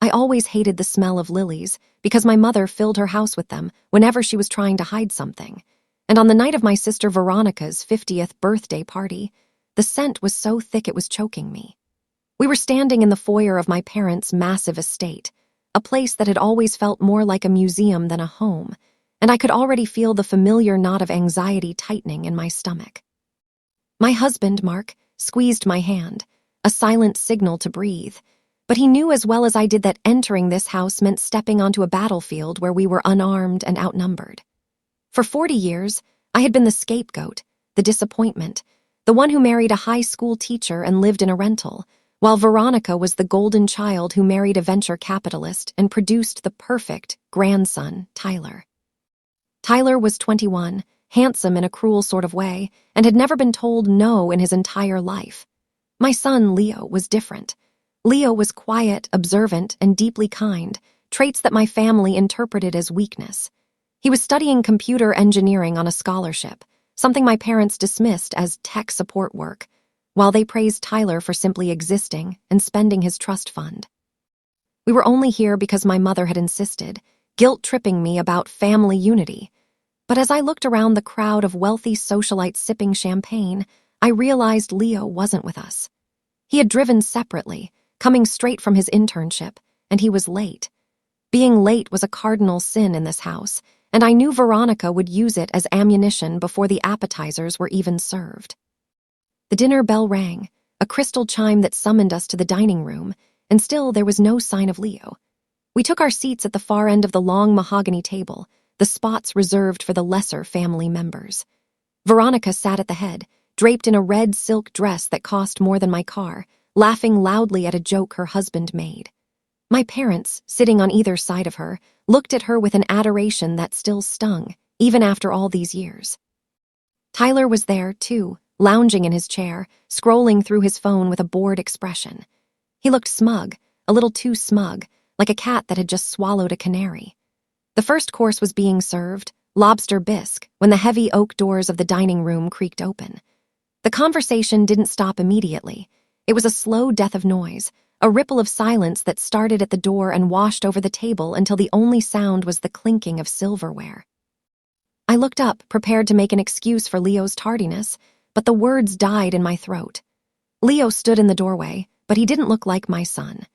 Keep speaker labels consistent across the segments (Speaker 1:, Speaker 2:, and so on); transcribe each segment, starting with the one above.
Speaker 1: I always hated the smell of lilies because my mother filled her house with them whenever she was trying to hide something. And on the night of my sister Veronica's 50th birthday party, the scent was so thick it was choking me. We were standing in the foyer of my parents' massive estate, a place that had always felt more like a museum than a home, and I could already feel the familiar knot of anxiety tightening in my stomach. My husband, Mark, squeezed my hand, a silent signal to breathe, but he knew as well as I did that entering this house meant stepping onto a battlefield where we were unarmed and outnumbered. For 40 years, I had been the scapegoat, the disappointment, the one who married a high school teacher and lived in a rental, while Veronica was the golden child who married a venture capitalist and produced the perfect grandson, Tyler. Tyler was 21, handsome in a cruel sort of way, and had never been told no in his entire life. My son, Leo, was different. Leo was quiet, observant, and deeply kind, traits that my family interpreted as weakness. He was studying computer engineering on a scholarship, something my parents dismissed as tech support work, while they praised Tyler for simply existing and spending his trust fund. We were only here because my mother had insisted, guilt-tripping me about family unity. But as I looked around the crowd of wealthy socialites sipping champagne, I realized Leo wasn't with us. He had driven separately, coming straight from his internship, and he was late. Being late was a cardinal sin in this house, and I knew Veronica would use it as ammunition before the appetizers were even served. The dinner bell rang, a crystal chime that summoned us to the dining room, and still there was no sign of Leo. We took our seats at the far end of the long mahogany table, the spots reserved for the lesser family members. Veronica sat at the head, draped in a red silk dress that cost more than my car, laughing loudly at a joke her husband made. My parents, sitting on either side of her, looked at her with an adoration that still stung, even after all these years. Tyler was there, too, lounging in his chair, scrolling through his phone with a bored expression. He looked smug, a little too smug, like a cat that had just swallowed a canary. The first course was being served, lobster bisque, when the heavy oak doors of the dining room creaked open. The conversation didn't stop immediately. It was a slow death of noise, a ripple of silence that started at the door and washed over the table until the only sound was the clinking of silverware. I looked up, prepared to make an excuse for Leo's tardiness, but the words died in my throat. Leo stood in the doorway, but he didn't look like my son.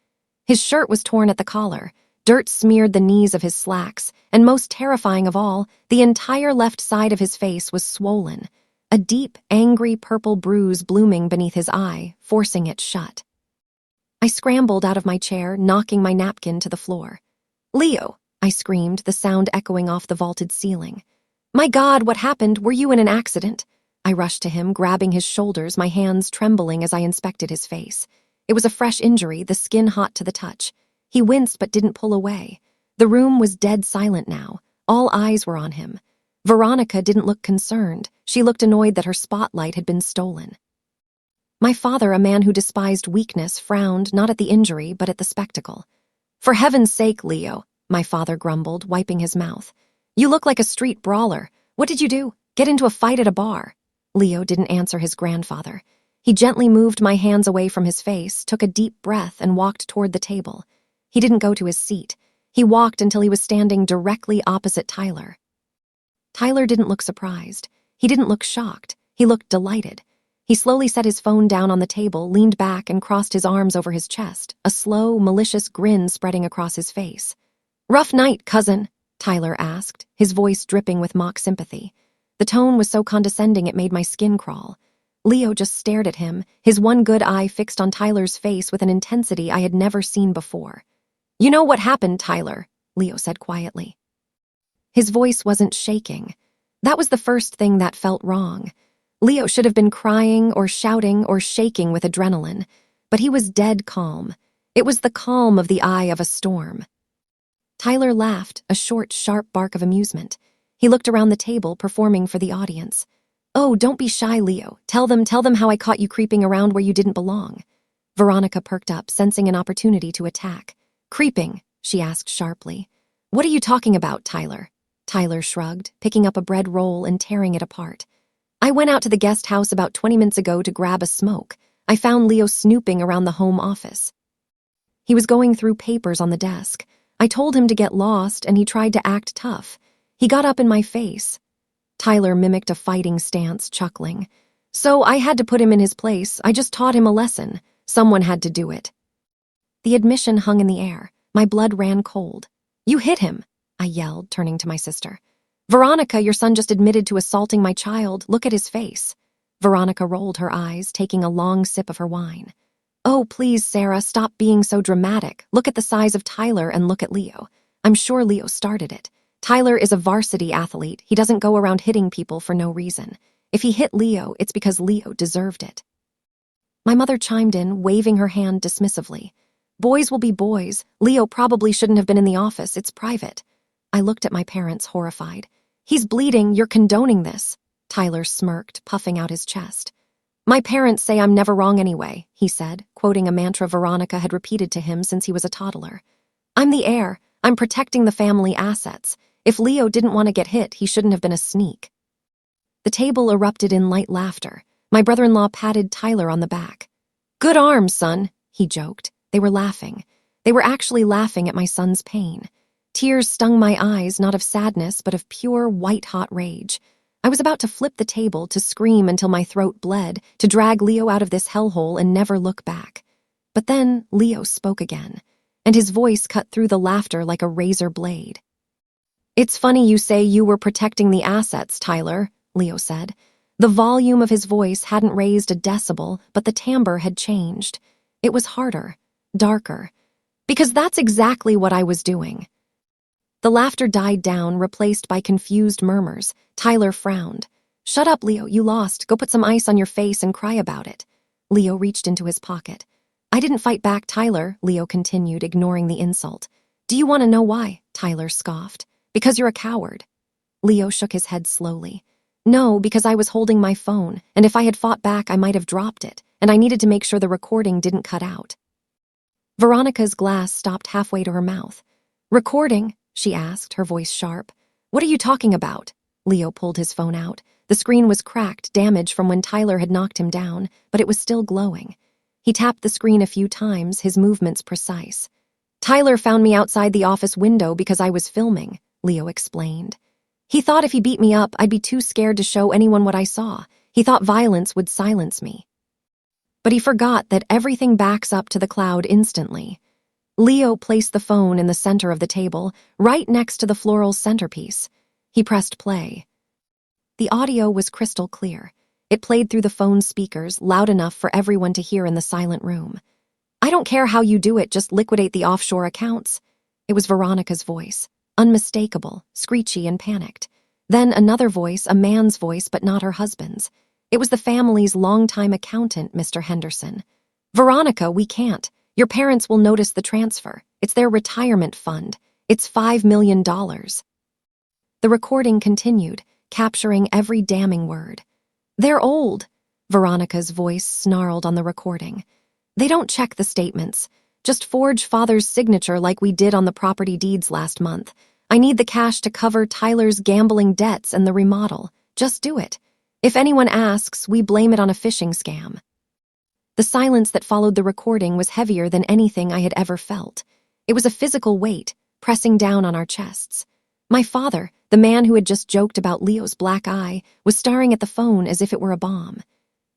Speaker 1: His shirt was torn at the collar, dirt smeared the knees of his slacks, and most terrifying of all, the entire left side of his face was swollen, a deep, angry purple bruise blooming beneath his eye, forcing it shut. I scrambled out of my chair, knocking my napkin to the floor. "Leo!" I screamed, the sound echoing off the vaulted ceiling. "My God, what happened? Were you in an accident?" I rushed to him, grabbing his shoulders, my hands trembling as I inspected his face. It was a fresh injury, the skin hot to the touch. He winced but didn't pull away. The room was dead silent now. All eyes were on him. Veronica didn't look concerned. She looked annoyed that her spotlight had been stolen. My father, a man who despised weakness, frowned not at the injury but at the spectacle. "For heaven's sake, Leo," my father grumbled, wiping his mouth. "You look like a street brawler. What did you do? Get into a fight at a bar?" Leo didn't answer his grandfather. He gently moved my hands away from his face, took a deep breath, and walked toward the table. He didn't go to his seat. He walked until he was standing directly opposite Tyler. Tyler didn't look surprised. He didn't look shocked. He looked delighted. He slowly set his phone down on the table, leaned back, and crossed his arms over his chest, a slow, malicious grin spreading across his face. "Rough night, cousin?" Tyler asked, his voice dripping with mock sympathy. The tone was so condescending it made my skin crawl. Leo just stared at him, his one good eye fixed on Tyler's face with an intensity I had never seen before. "You know what happened, Tyler," Leo said quietly. His voice wasn't shaking. That was the first thing that felt wrong. Leo should have been crying or shouting or shaking with adrenaline, but he was dead calm. It was the calm of the eye of a storm. Tyler laughed, a short, sharp bark of amusement. He looked around the table, performing for the audience. "Oh, don't be shy, Leo. Tell them how I caught you creeping around where you didn't belong." Veronica perked up, sensing an opportunity to attack. "Creeping?" she asked sharply. "What are you talking about, Tyler?" Tyler shrugged, picking up a bread roll and tearing it apart. "I went out to the guest house about 20 minutes ago to grab a smoke. I found Leo snooping around the home office." He was going through papers on the desk. I told him to get lost, and he tried to act tough. He got up in my face. Tyler mimicked a fighting stance, chuckling. So I had to put him in his place. I just taught him a lesson. Someone had to do it. The admission hung in the air. My blood ran cold. You hit him, I yelled, turning to my sister. Veronica, your son just admitted to assaulting my child. Look at his face. Veronica rolled her eyes, taking a long sip of her wine. Oh, please, Sarah, stop being so dramatic. Look at the size of Tyler and look at Leo. I'm sure Leo started it. Tyler is a varsity athlete. He doesn't go around hitting people for no reason. If he hit Leo, it's because Leo deserved it. My mother chimed in, waving her hand dismissively. Boys will be boys. Leo probably shouldn't have been in the office. It's private. I looked at my parents, horrified. He's bleeding. You're condoning this. Tyler smirked, puffing out his chest. My parents say I'm never wrong anyway, he said, quoting a mantra Veronica had repeated to him since he was a toddler. I'm the heir. I'm protecting the family assets. If Leo didn't want to get hit, he shouldn't have been a sneak. The table erupted in light laughter. My brother-in-law patted Tyler on the back. Good arm, son, he joked. They were laughing. They were actually laughing at my son's pain. Tears stung my eyes, not of sadness, but of pure, white-hot rage. I was about to flip the table, to scream until my throat bled, to drag Leo out of this hellhole and never look back. But then Leo spoke again, and his voice cut through the laughter like a razor blade. It's funny you say you were protecting the assets, Tyler, Leo said. The volume of his voice hadn't raised a decibel, but the timbre had changed. It was harder, darker. Because that's exactly what I was doing. The laughter died down, replaced by confused murmurs. Tyler frowned. Shut up, Leo, you lost. Go put some ice on your face and cry about it. Leo reached into his pocket. I didn't fight back, Tyler, Leo continued, ignoring the insult. Do you want to know why? Tyler scoffed. Because you're a coward. Leo shook his head slowly. No, because I was holding my phone, and if I had fought back, I might have dropped it, and I needed to make sure the recording didn't cut out. Veronica's glass stopped halfway to her mouth. Recording? She asked, her voice sharp. What are you talking about? Leo pulled his phone out. The screen was cracked, damage from when Tyler had knocked him down, but it was still glowing. He tapped the screen a few times, his movements precise. Tyler found me outside the office window because I was filming, Leo explained. He thought if he beat me up, I'd be too scared to show anyone what I saw. He thought violence would silence me. But he forgot that everything backs up to the cloud instantly. Leo placed the phone in the center of the table, right next to the floral centerpiece. He pressed play. The audio was crystal clear. It played through the phone's speakers, loud enough for everyone to hear in the silent room. I don't care how you do it, just liquidate the offshore accounts. It was Veronica's voice, unmistakable, screechy and panicked. Then another voice, a man's voice, but not her husband's. It was the family's longtime accountant, Mr. Henderson. Veronica, we can't. Your parents will notice the transfer. It's their retirement fund. It's $5 million. The recording continued, capturing every damning word. They're old, Veronica's voice snarled on the recording. They don't check the statements. Just forge father's signature like we did on the property deeds last month. I need the cash to cover Tyler's gambling debts and the remodel. Just do it. If anyone asks, we blame it on a phishing scam. The silence that followed the recording was heavier than anything I had ever felt. It was a physical weight, pressing down on our chests. My father, the man who had just joked about Leo's black eye, was staring at the phone as if it were a bomb.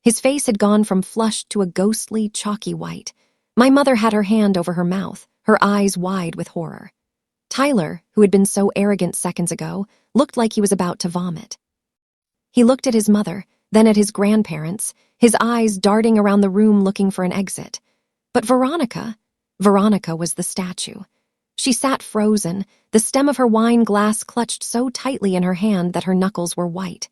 Speaker 1: His face had gone from flushed to a ghostly, chalky white. My mother had her hand over her mouth, her eyes wide with horror. Tyler, who had been so arrogant seconds ago, looked like he was about to vomit. He looked at his mother, then at his grandparents, his eyes darting around the room looking for an exit. But Veronica was the statue. She sat frozen, the stem of her wine glass clutched so tightly in her hand that her knuckles were white.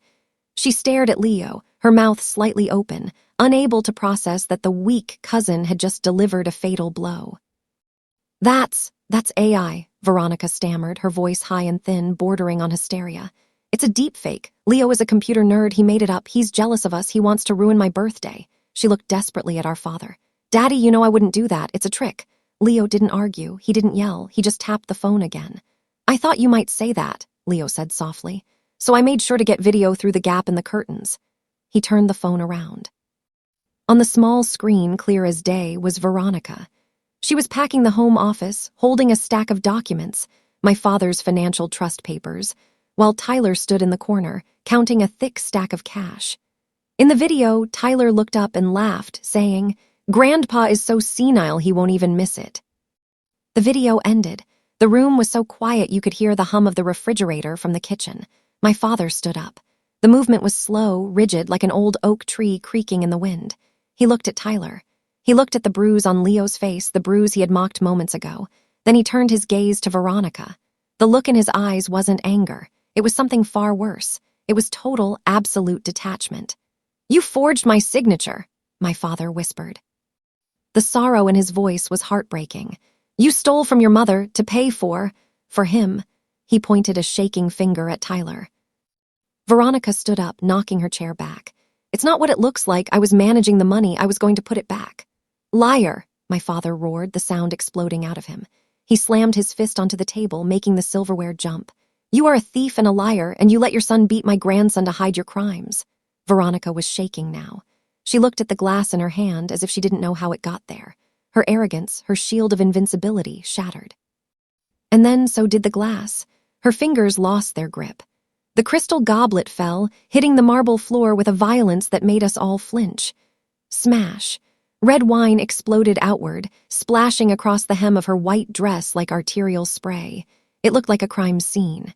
Speaker 1: She stared at Leo, her mouth slightly open, unable to process that the weak cousin had just delivered a fatal blow. That's AI, Veronica stammered, her voice high and thin, bordering on hysteria. It's a deepfake. Leo is a computer nerd. He made it up. He's jealous of us. He wants to ruin my birthday. She looked desperately at our father. Daddy, you know I wouldn't do that. It's a trick. Leo didn't argue. He didn't yell. He just tapped the phone again. I thought you might say that, Leo said softly. So I made sure to get video through the gap in the curtains. He turned the phone around. On the small screen, clear as day, was Veronica. She was packing the home office, holding a stack of documents, my father's financial trust papers, while Tyler stood in the corner, counting a thick stack of cash. In the video, Tyler looked up and laughed, saying, "Grandpa is so senile he won't even miss it." The video ended. The room was so quiet you could hear the hum of the refrigerator from the kitchen. My father stood up. The movement was slow, rigid, like an old oak tree creaking in the wind. He looked at Tyler. He looked at the bruise on Leo's face, the bruise he had mocked moments ago. Then he turned his gaze to Veronica. The look in his eyes wasn't anger. It was something far worse. It was total, absolute detachment. "You forged my signature," my father whispered. The sorrow in his voice was heartbreaking. "You stole from your mother to pay for him." He pointed a shaking finger at Tyler. Veronica stood up, knocking her chair back. "It's not what it looks like. I was managing the money. I was going to put it back." "Liar," my father roared, the sound exploding out of him. He slammed his fist onto the table, making the silverware jump. "You are a thief and a liar, and you let your son beat my grandson to hide your crimes." Veronica was shaking now. She looked at the glass in her hand as if she didn't know how it got there. Her arrogance, her shield of invincibility, shattered. And then so did the glass. Her fingers lost their grip. The crystal goblet fell, hitting the marble floor with a violence that made us all flinch. Smash. Red wine exploded outward, splashing across the hem of her white dress like arterial spray. It looked like a crime scene.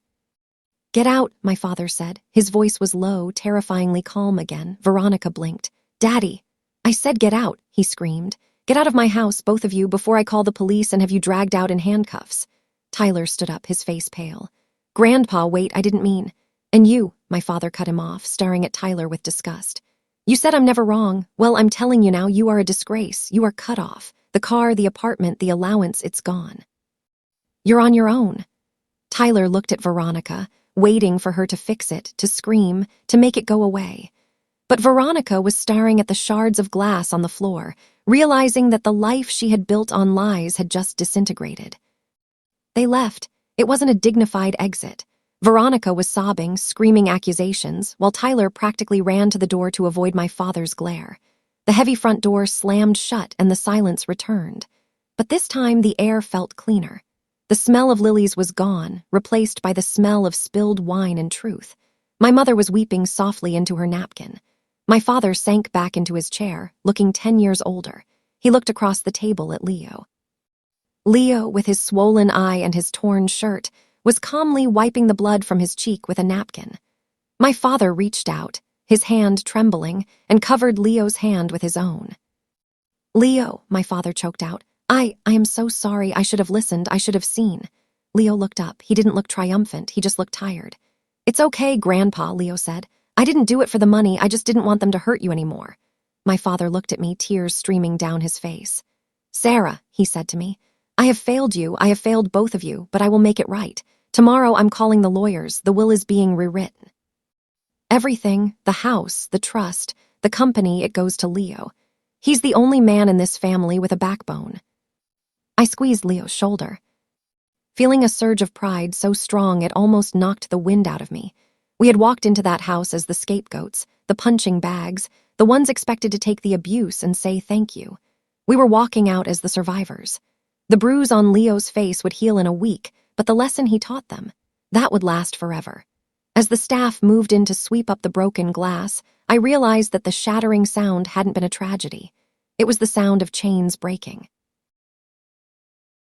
Speaker 1: "Get out," my father said. His voice was low, terrifyingly calm again. Veronica blinked. "Daddy." "I said get out," he screamed. "Get out of my house, both of you, before I call the police and have you dragged out in handcuffs." Tyler stood up, his face pale. "Grandpa, wait, I didn't mean." "And you," my father cut him off, staring at Tyler with disgust. "You said I'm never wrong. Well, I'm telling you now, you are a disgrace. You are cut off. The car, the apartment, the allowance, it's gone. You're on your own." Tyler looked at Veronica, waiting for her to fix it, to scream, to make it go away. But Veronica was staring at the shards of glass on the floor, realizing that the life she had built on lies had just disintegrated. They left. It wasn't a dignified exit. Veronica was sobbing, screaming accusations, while Tyler practically ran to the door to avoid my father's glare. The heavy front door slammed shut and the silence returned. But this time the air felt cleaner. The smell of lilies was gone, replaced by the smell of spilled wine and truth. My mother was weeping softly into her napkin. My father sank back into his chair, looking 10 years older. He looked across the table at Leo. Leo, with his swollen eye and his torn shirt, was calmly wiping the blood from his cheek with a napkin. My father reached out, his hand trembling, and covered Leo's hand with his own. "Leo," my father choked out, I am so sorry. I should have listened. I should have seen." Leo looked up. He didn't look triumphant. He just looked tired. "It's okay, Grandpa," Leo said. "I didn't do it for the money. I just didn't want them to hurt you anymore." My father looked at me, tears streaming down his face. "Sarah," he said to me, "I have failed you. I have failed both of you, but I will make it right. Tomorrow I'm calling the lawyers. The will is being rewritten. Everything, the house, the trust, the company, it goes to Leo. He's the only man in this family with a backbone." I squeezed Leo's shoulder, feeling a surge of pride so strong it almost knocked the wind out of me. We had walked into that house as the scapegoats, the punching bags, the ones expected to take the abuse and say thank you. We were walking out as the survivors. The bruise on Leo's face would heal in a week, but the lesson he taught them, that would last forever. As the staff moved in to sweep up the broken glass, I realized that the shattering sound hadn't been a tragedy. It was the sound of chains breaking.